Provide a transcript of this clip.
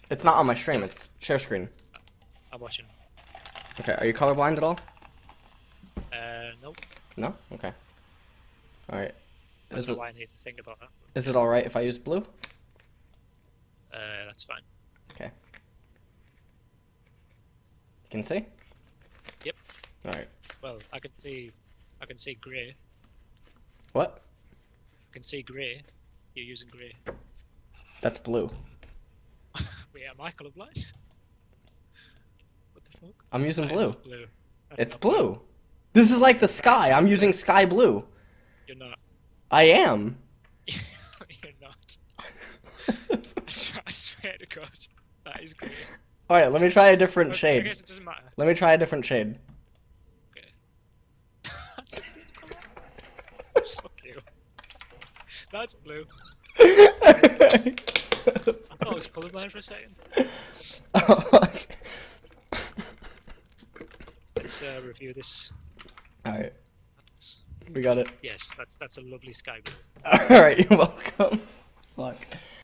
It's not on my stream, it's share screen. I'm watching. Okay, are you colorblind at all? Nope. No? Okay. Alright. That's not why I need to think about that. Is it alright if I use blue? That's fine. Okay. You can see? Yep. Alright. Well, I can see grey. What? I can see grey. You're using grey. That's blue. Wait, am I colourblind? What the fuck? I'm using That is blue. not blue. That's It's not blue. This is like the sky. I'm using sky blue. You're not. I am. You're not. I swear to God, that is grey. Alright, let me try a different I shade. guess it doesn't matter. Let me try a different shade. Okay. That's the same colour. Fuck you. That's blue. I thought I was colourblind for a second. Let's review this. Alright, we got it. Yes, that's a lovely sky blue. Alright, you're welcome. Fuck.